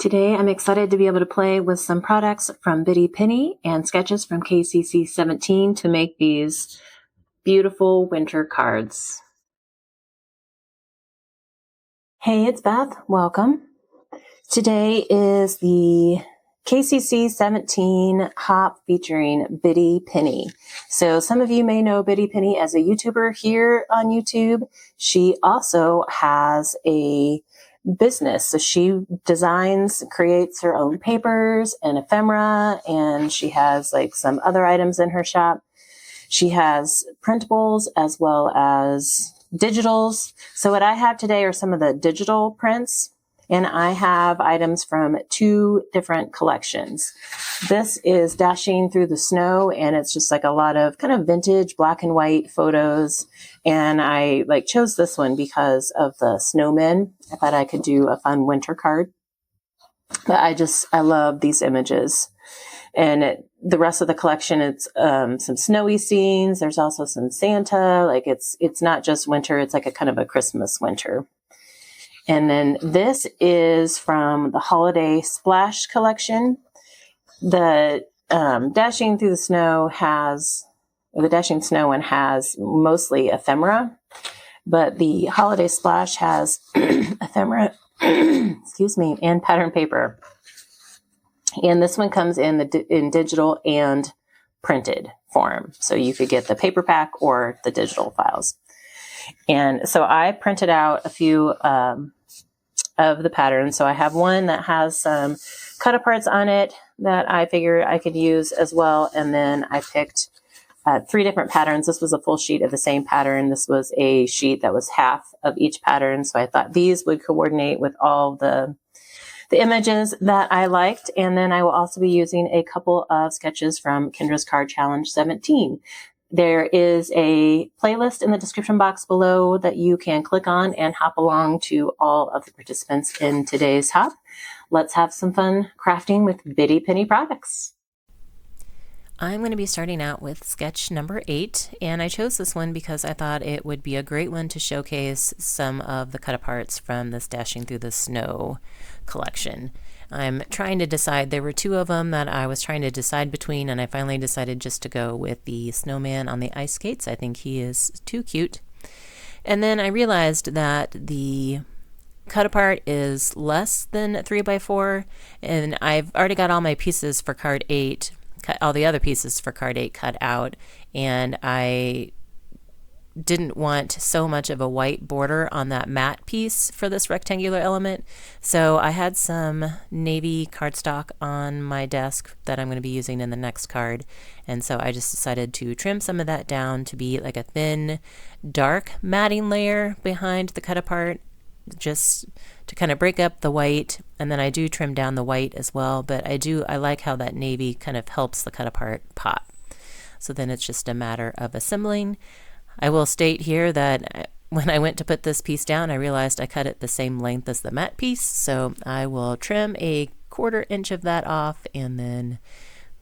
Today, I'm excited to be able to play with some products from Bitty Penny and sketches from KCC 17 to make these beautiful winter cards. Hey, it's Beth. Welcome. Today is the KCC 17 hop featuring Bitty Penny. So some of you may know Bitty Penny as a YouTuber here on YouTube. She also has a business. So she designs, creates her own papers and ephemera, and she has like some other items in her shop. She has printables as well as digitals. So what I have today are some of the digital prints, and I have items from two different collections. This is Dashing Through the Snow, and it's just like a lot of kind of vintage black and white photos. And I chose this one because of the snowmen. I thought I could do a fun winter card. But I love these images. And the rest of the collection, it's some snowy scenes. There's also some Santa. It's not just winter. It's like a kind of a Christmas winter. And then this is from the Holiday Splash collection. The Dashing Through the Snow the Dashing Snow one has mostly ephemera, but the Holiday Splash has ephemera, and pattern paper. And this one comes in digital and printed form. So you could get the paper pack or the digital files. And so I printed out a few of the patterns. So I have one that has some cut aparts on it that I figured I could use as well. And then I picked 3 different patterns. This was a full sheet of the same pattern. This was a sheet that was half of each pattern. So I thought these would coordinate with all the images that I liked. And then I will also be using a couple of sketches from Kendra's Card Challenge 17. There is a playlist in the description box below that you can click on and hop along to all of the participants in today's hop. Let's have some fun crafting with Bitty Penny products. I'm going to be starting out with sketch number 8, and I chose this one because I thought it would be a great one to showcase some of the cut aparts from this Dashing Through the Snow collection. I'm trying to decide, there were 2 of them that I was trying to decide between, and I finally decided just to go with the snowman on the ice skates. I think he is too cute. And then I realized that the cut apart is less than 3x4, and I've already got all my pieces for card 8, all the other pieces for card 8 cut out, and I didn't want so much of a white border on that matte piece for this rectangular element. So I had some navy cardstock on my desk that I'm going to be using in the next card. And so I just decided to trim some of that down to be like a thin, dark matting layer behind the cut apart, just to kind of break up the white. And then I do trim down the white as well, but I like how that navy kind of helps the cut apart pop. So then it's just a matter of assembling. I will state here that when I went to put this piece down, I realized I cut it the same length as the matte piece, so I will trim a 1/4 inch of that off, and then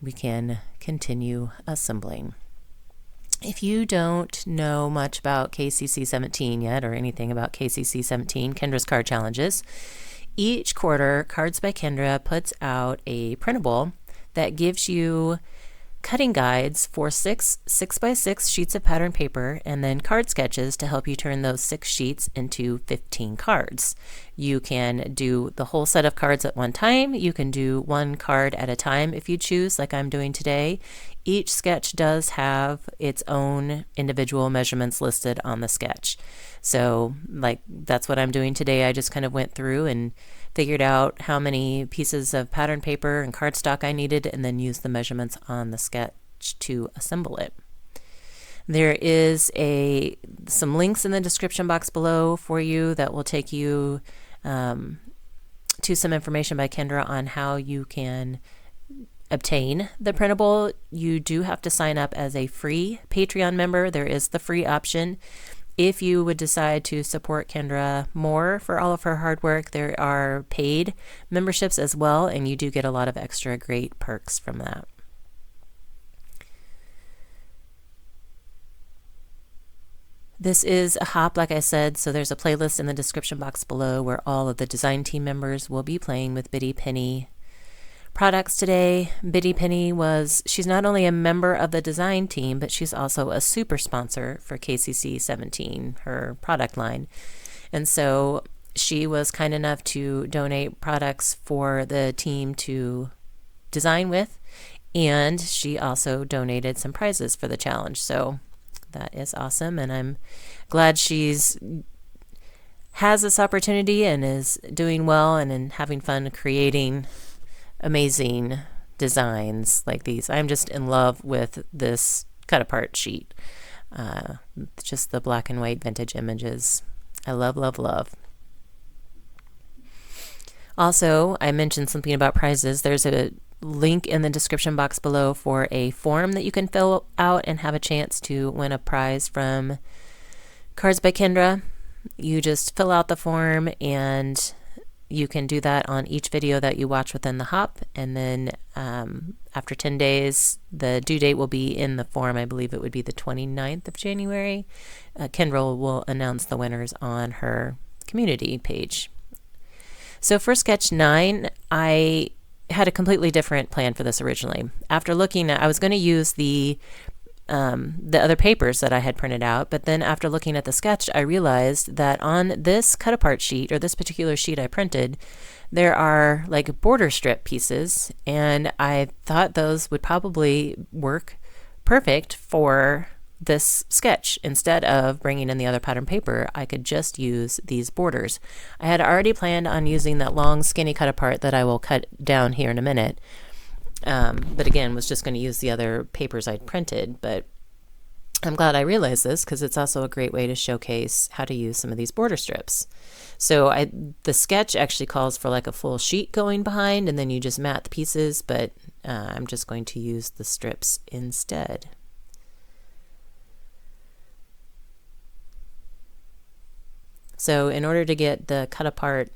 we can continue assembling. If you don't know much about KCC 17 yet, or anything about KCC 17, Kendra's Card Challenges, each quarter, Cards by Kendra puts out a printable that gives you cutting guides for 6 6x6 sheets of pattern paper, and then card sketches to help you turn those 6 sheets into 15 cards. You can do the whole set of cards at one time. You can do one card at a time if you choose, like I'm doing today. Each sketch does have its own individual measurements listed on the sketch. So that's what I'm doing today. I just kind of went through and figured out how many pieces of pattern paper and cardstock I needed, and then used the measurements on the sketch to assemble it. There is some links in the description box below for you that will take you to some information by Kendra on how you can obtain the printable. You do have to sign up as a free Patreon member. There is the free option. If you would decide to support Kendra more for all of her hard work, there are paid memberships as well, and you do get a lot of extra great perks from that. This is a hop, like I said, so there's a playlist in the description box below where all of the design team members will be playing with Biddy Penny products today. Biddy Penny she's not only a member of the design team, but she's also a super sponsor for KCC 17, her product line. And so she was kind enough to donate products for the team to design with, and she also donated some prizes for the challenge. So that is awesome, and I'm glad she's has this opportunity and is doing well and having fun creating amazing designs like these. I'm just in love with this cut apart sheet. Just the black and white vintage images. I love, love, love. Also, I mentioned something about prizes. There's a link in the description box below for a form that you can fill out and have a chance to win a prize from Cards by Kendra. You just fill out the form, and you can do that on each video that you watch within the hop, and then after 10 days, the due date will be in the form. I believe it would be the 29th of January. Kendra will announce the winners on her community page. So for sketch 9, I had a completely different plan for this originally. After looking at, I was going to use the other papers that I had printed out, but then after looking at the sketch, I realized that on this cut apart sheet, or this particular sheet I printed, there are like border strip pieces, and I thought those would probably work perfect for this sketch. Instead of bringing in the other pattern paper, I could just use these borders. I had already planned on using that long skinny cut apart that I will cut down here in a minute, but again was just going to use the other papers I'd printed. But I'm glad I realized this, because it's also a great way to showcase how to use some of these border strips. So the sketch actually calls for like a full sheet going behind, and then you just mat the pieces, but I'm just going to use the strips instead. So in order to get the cut apart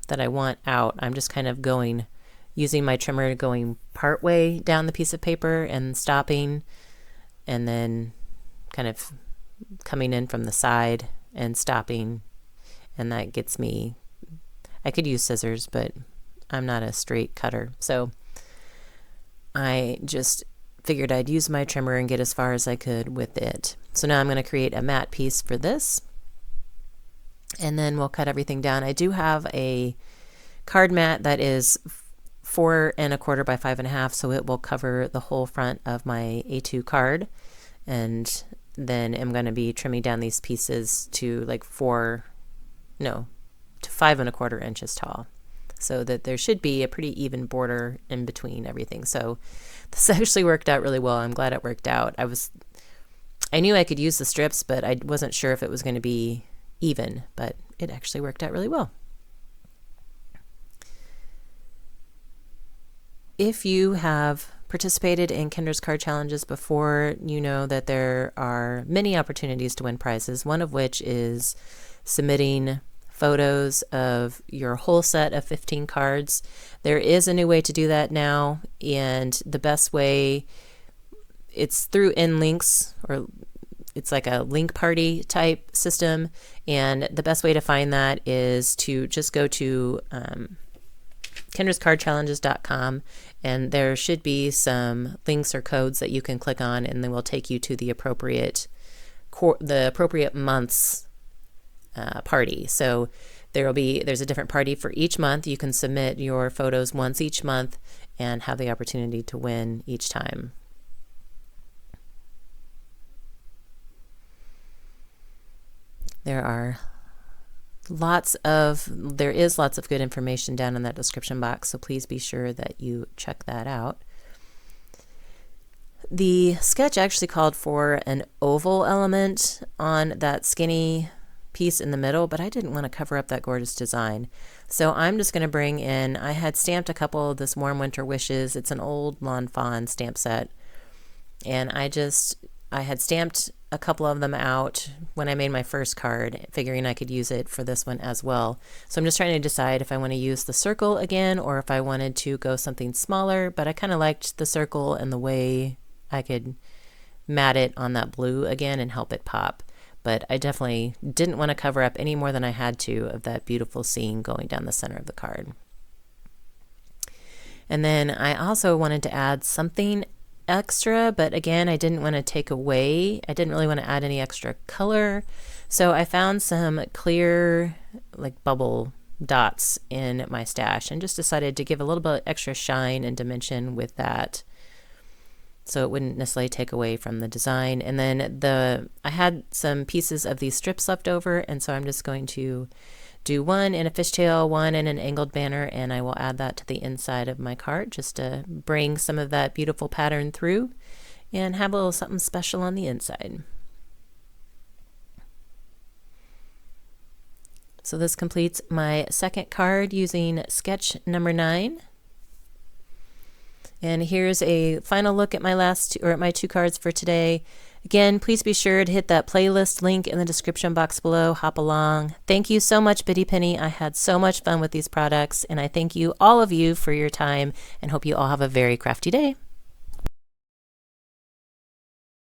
that I want out, I'm just kind of using my trimmer, going part way down the piece of paper and stopping, and then kind of coming in from the side and stopping, and that gets me, I could use scissors, but I'm not a straight cutter. So I just figured I'd use my trimmer and get as far as I could with it. So now I'm going to create a matte piece for this, and then we'll cut everything down. I do have a card mat that is 4 1/4 by 5 1/2, so it will cover the whole front of my A2 card. And then I'm going to be trimming down these pieces to like 5 1/4 inches tall, so that there should be a pretty even border in between everything. So this actually worked out really well. I'm glad it worked out. I knew I could use the strips, but I wasn't sure if it was going to be even, but it actually worked out really well. If you have participated in Kendra's card challenges before, you know that there are many opportunities to win prizes, one of which is submitting photos of your whole set of 15 cards. There is a new way to do that now, and the best way, it's through InLinkz, or it's like a link party type system, and the best way to find that is to just go to kendrascardchallenges.com, and there should be some links or codes that you can click on, and then will take you to the appropriate month's party. So there's a different party for each month. You can submit your photos once each month and have the opportunity to win each time. There is lots of good information down in that description box, so please be sure that you check that out. The sketch actually called for an oval element on that skinny piece in the middle, but I didn't want to cover up that gorgeous design. So I'm just going to bring in, I had stamped a couple of this Warm Winter Wishes. It's an old Lawn Fawn stamp set, and I had stamped a couple of them out when I made my first card, figuring I could use it for this one as well. So I'm just trying to decide if I want to use the circle again or if I wanted to go something smaller, but I kind of liked the circle and the way I could mat it on that blue again and help it pop. but I definitely didn't want to cover up any more than I had to of that beautiful scene going down the center of the card. And then I also wanted to add something extra, but again, I didn't want to take away. I didn't really want to add any extra color. So I found some clear, like bubble dots in my stash and just decided to give a little bit extra shine and dimension with that, so it wouldn't necessarily take away from the design. And then I had some pieces of these strips left over, and so I'm just going to do one in a fishtail, one in an angled banner, and I will add that to the inside of my card just to bring some of that beautiful pattern through and have a little something special on the inside. So this completes my second card using sketch number 9. And here's a final look at my two cards for today. Again, please be sure to hit that playlist link in the description box below. Hop along. Thank you so much, Bitty Penny. I had so much fun with these products, and I thank you, all of you, for your time, and hope you all have a very crafty day.